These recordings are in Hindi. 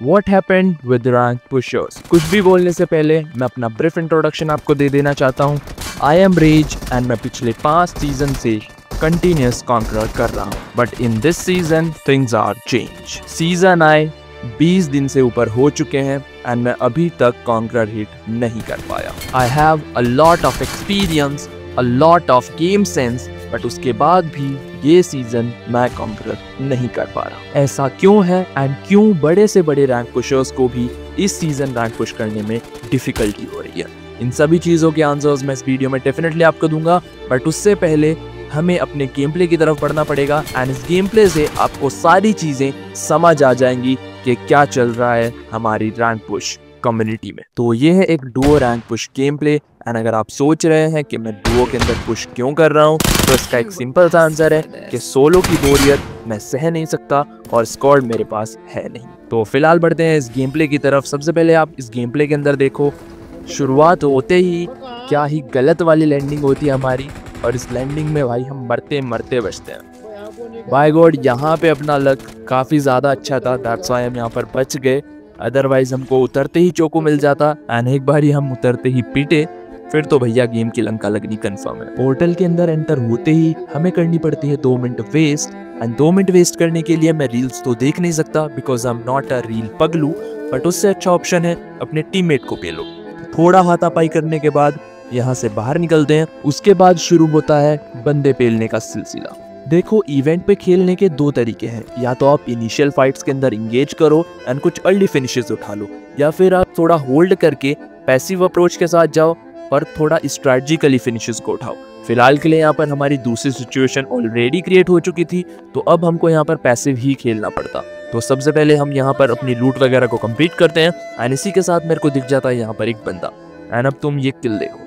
What happened with rank pushers? कुछ भी बोलने से पहले मैं अपना ब्रीफ इंट्रोडक्शन आपको दे देना चाहता हूँ। I am Rage and मैं पिछले 5 सीजन से कंटिन्यूस कॉन्कर कर रहा हूँ, but in this season things are change. Season आए 20 दिन से ऊपर हो चुके हैं एंड मैं अभी तक कॉन्कर हिट नहीं कर पाया। I have a lot of experience, a lot of game sense, but उसके बाद भी ये सीजन मैं कॉन्कर नहीं कर पा रहा। ऐसा क्यों है एंड क्यों बड़े से बड़े रैंक पुशर्स को भी इस सीजन रैंक पुश करने में डिफिकल्टी हो रही है? इन सभी चीज़ों के आंसर्स मैं इस वीडियो में डेफिनेटली आपको दूंगा, बट उससे पहले हमें अपने गेम प्ले की तरफ बढ़ना पड़ेगा एंड इस गेम प्ले से आपको सारी चीज़ें समझ आ जाएंगी कि क्या चल रहा है हमारी रैंक पुश कम्युनिटी में। तो ये है एक Duo rank push game play and अगर आप सोच रहे हैं कि मैं डुओ के अंदर पुश क्यों कर रहा हूँ, तो इसका एक सिंपल सा आंसर है कि सोलो की बोरियत मैं सह नहीं सकता और स्क्वाड मेरे पास है नहीं। तो फिलहाल बढ़ते हैं इस गेम प्ले की तरफ। सबसे पहले आप इस गेम प्ले के अंदर देखो, शुरुआत होते ही क्या ही गलत वाली लैंडिंग होती है हमारी, और इस लैंडिंग में भाई हम मरते मरते बचते हैं। बाय गॉड यहाँ पे अपना लक काफ़ी ज़्यादा अच्छा था, दैट्स व्हाई हम यहाँ पर बच गए, अदरवाइज हमको उतरते ही चोको मिल जाता एंड एक बार ही हम उतरते ही पीटे, फिर तो भैया गेम की लंका लगनी कंफर्म है। पोर्टल के अंदर एंटर होते ही हमें करनी पड़ती है 2 minute waste and 2 minute waste करने के लिए मैं रील्स तो देख नहीं सकता because I am not a reel पगलू, बट उससे अच्छा ऑप्शन है अपने टीममेट को पेलो। थोड़ा हाथापाई करने के बाद यहाँ से बाहर निकलते हैं। उसके बाद शुरू होता है बंदे पेलने का सिलसिला। देखो, इवेंट पे खेलने के 2 तरीके हैं, या तो आप इनिशियल फाइट्स के अंदर इंगेज करो एंड कुछ अर्ली फिनिशेस उठा लो, या फिर आप थोड़ा होल्ड करके पैसिव अप्रोच के साथ जाओ और थोड़ा स्ट्रैटेजिकली फिनिशेस को उठाओ। फिलहाल के लिए यहाँ पर हमारी दूसरी सिचुएशन ऑलरेडी क्रिएट हो चुकी थी, तो अब हमको यहाँ पर पैसिव ही खेलना पड़ता। तो सबसे पहले हम यहाँ पर अपनी लूट वगैरह को कंप्लीट करते हैं एंड इसी के साथ मेरे को दिख जाता है यहाँ पर एक बंदा एंड अब तुम ये किल देखो।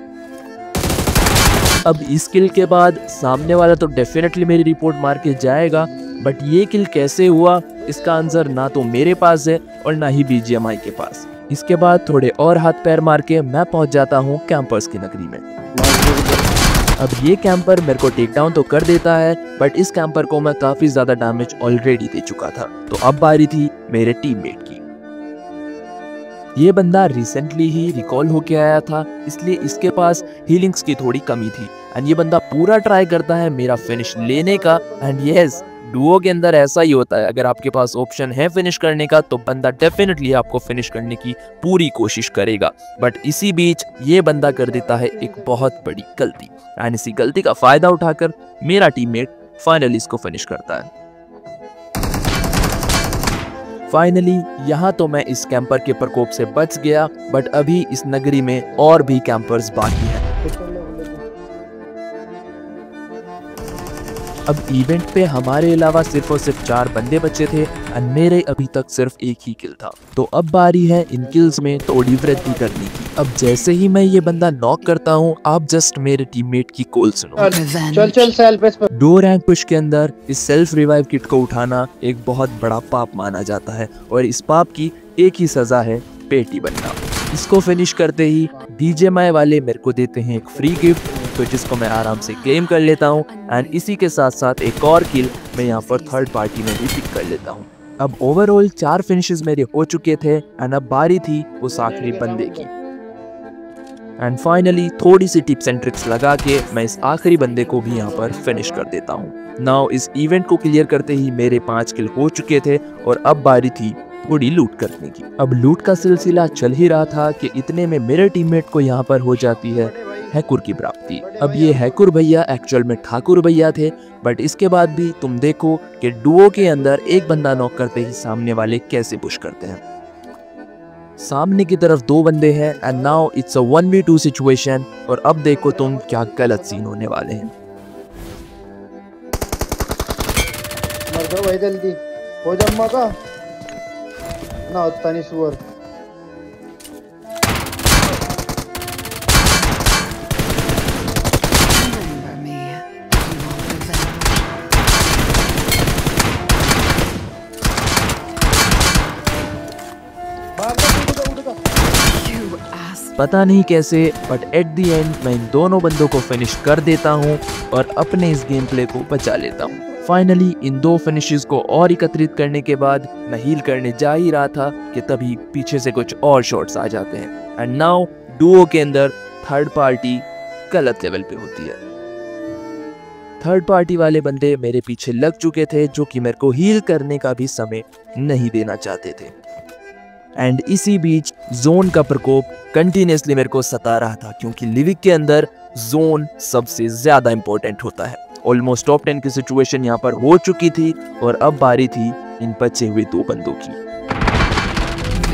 अब इस किल के बाद सामने वाला तो डेफिनेटली मेरी रिपोर्ट मार के जाएगा, बट ये किल कैसे हुआ इसका आंसर ना तो मेरे पास है और ना ही BGMI के पास। इसके बाद थोड़े और हाथ पैर मार के मैं पहुंच जाता हूं कैंपर्स की नगरी में। अब ये कैंपर मेरे को टेक डाउन तो कर देता है, बट इस कैंपर को मैं काफी ज्यादा डैमेज ऑलरेडी दे चुका था। तो अब बारी थी मेरे टीममेट की। ये बंदा रिसेंटली ही रिकॉल होके आया था, इसलिए इसके पास हीलिंग्स की थोड़ी कमी थी एंड ये बंदा पूरा ट्राई करता है मेरा फिनिश लेने का। एंड यस, डुओ के अंदर ऐसा ही होता है, अगर आपके पास ऑप्शन है फिनिश करने का तो बंदा डेफिनेटली आपको फिनिश करने की पूरी कोशिश करेगा, बट इसी बीच ये बंदा कर देता है एक बहुत बड़ी गलती एंड इसी गलती का फायदा उठाकर मेरा टीममेट फाइनली इसको फिनिश करता है। फाइनली यहाँ तो मैं इस कैंपर के प्रकोप से बच गया, बट अभी इस नगरी में और भी कैंपर्स बाकी हैं। अब इवेंट पे हमारे अलावा सिर्फ और सिर्फ 4 बंदे बचे थे और मेरे अभी तक सिर्फ एक ही किल था। तो अब बारी है इन किल्स में थोड़ी वृद्धि करने की। अब जैसे ही मैं ये बंदा नॉक करता हूँ, आप जस्ट मेरे टीममेट की कॉल सुनो। चल सेल्फ डुओ रैंक पुश के अंदर इस सेल्फ रिवाइव किट को उठाना एक बहुत बड़ा पाप माना जाता है और इस पाप की एक ही सजा है, पेटी बनना। इसको फिनिश करते ही BGMI वाले मेरे को देते हैं एक फ्री गिफ्ट, तो जिसको मैं आराम से क्लेम कर लेता हूँ एंड इसी के साथ साथ एक और किल मैं यहाँ पर थर्ड पार्टी में भी पिक कर लेता हूँ। अब ओवरऑल 4 फिनिशेस मेरे हो चुके थे एंड अब बारी थी उस आखिरी बंदे की। एंड फाइनली थोड़ी सी टिप्स एंड ट्रिक्स लगा के मैं इस आखिरी बंदे को भी यहाँ पर फिनिश कर देता हूँ। नाउ इस इवेंट को क्लियर करते ही मेरे 5 किल हो चुके थे और अब बारी थी थोड़ी लूट करने की। अब लूट का सिलसिला चल ही रहा था कि इतने में मेरे टीममेट को यहाँ पर हो जाती है हैकुर की प्राप्ति। अब ये हैकुर भैया एक्चुअल में ठाकुर भैया थे, बट इसके बाद भी तुम देखो कि डुओ के अंदर एक बंदा नॉक करते ही सामने वाले कैसे पुश करते हैं। सामने की तरफ 2 बंदे हैं and now it's a 1v2 situation और अब देखो तुम क्या गलत सीन होने वाले हैं। मर जाओ भाई, जल्दी हो जम्मा का ना होता नहीं सुअर। पता नहीं कैसे बट एट द एंड मैं इन दोनों बंदों को फिनिश कर देता हूं और अपने इस गेम प्ले को बचा लेता हूं। फाइनली इन 2 फिनिशेस को और एकत्रित करने के बाद मैं हील करने जा ही रहा था कि तभी पीछे से कुछ और शॉट्स आ जाते हैं। एंड नाउ डुओ के अंदर थर्ड पार्टी गलत लेवल पे होती है। थर्ड पार्टी वाले बंदे मेरे पीछे लग चुके थे, जो कि मेरे को हील करने का भी समय नहीं देना चाहते थे। एंड इसी बीच जोन का प्रकोप कंटिन्यूसली मेरे को सता रहा था, क्योंकि लिविक के अंदर जोन सबसे ज्यादा इंपॉर्टेंट होता है। ऑलमोस्ट टॉप 10 की सिचुएशन यहाँ पर हो चुकी थी और अब बारी थी इन बचे हुए 2 बंदों की।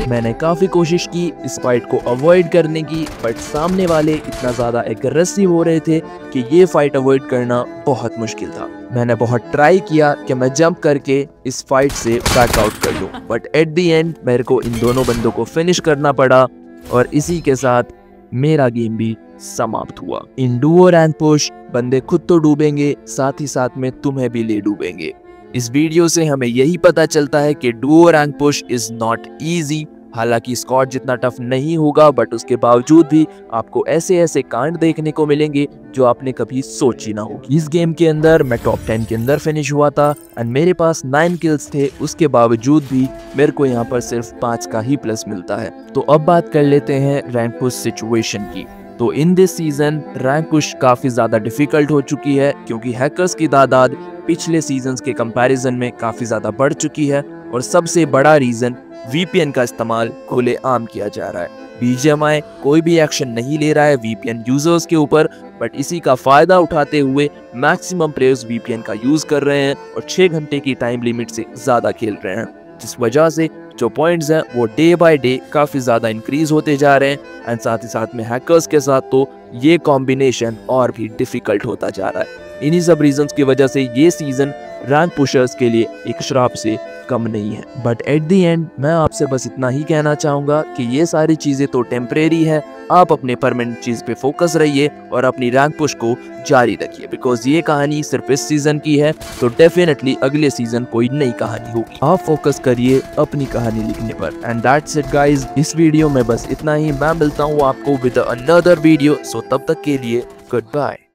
मैंने काफी कोशिश की इस फाइट को अवॉइड करने की, बट सामने वाले इतना ज्यादा एग्रेसिव हो रहे थे कि ये फाइट अवॉइड करना बहुत मुश्किल था। मैंने बहुत ट्राई किया कि मैं जंप करके इस फाइट से बैक आउट कर लूं, बट एट द एंड मेरे को इन दोनों बंदों को फिनिश करना पड़ा और इसी के साथ मेरा गेम भी समाप्त हुआ। इन डुओ रैंक पुश बंदे खुद तो डूबेंगे, साथ ही साथ में तुम्हें भी ले डूबेंगे। इस वीडियो से हमें यही पता चलता है कि Duo rank push is not easy. हालांकि स्क्वाड जितना टफ नहीं होगा, बट उसके बावजूद भी आपको ऐसे ऐसे कांड देखने को मिलेंगे जो आपने कभी सोची ना होगी। इस गेम के अंदर मैं टॉप 10 के अंदर फिनिश हुआ था एंड मेरे पास 9 किल्स थे। उसके बावजूद भी मेरे को यहाँ पर सिर्फ 5 का ही प्लस मिलता है। तो अब बात कर लेते हैं रैंक पुश सिचुएशन की। तो इन दिस सीजन रैंक पुश काफी ज्यादा डिफिकल्ट हो चुकी है, क्योंकि हैकर्स की तादाद पिछले सीजन्स के कंपैरिजन में काफी ज्यादा बढ़ चुकी है और सबसे बड़ा रीजन VPN का इस्तेमाल खुलेआम किया जा रहा है। BGMI कोई भी एक्शन नहीं ले रहा है VPN यूजर्स के ऊपर, बट इसी का फायदा उठाते हुए मैक्सिमम प्लेयर्स VPN का यूज कर रहे हैं और 6 घंटे की टाइम लिमिट से ज्यादा खेल रहे हैं, जिस वजह से जो पॉइंट्स हैं वो डे बाय डे काफी ज्यादा इंक्रीज होते जा रहे हैं। एंड साथ ही साथ में हैकर्स के साथ तो ये कॉम्बिनेशन और भी डिफिकल्ट होता जा रहा है। इन्हीं सब रीजंस की वजह से ये सीजन रैंक पुशर्स के लिए एक श्राप से कम नहीं है। बट एट द एंड मैं आपसे बस इतना ही कहना चाहूंगा कि ये सारी चीजें तो टेम्परेरी है। आप अपने परमानेंट चीज पे फोकस रहिए और अपनी रैंक पुश को जारी रखिए, बिकॉज ये कहानी सिर्फ इस सीजन की है, तो डेफिनेटली अगले सीजन कोई नई कहानी होगी। आप फोकस करिए अपनी कहानी लिखने पर। एंड दैट्स इट गाइज, इस वीडियो में बस इतना ही। मैं मिलता हूँ आपको विद अनदर वीडियो, सो तब तक के लिए गुड बाय।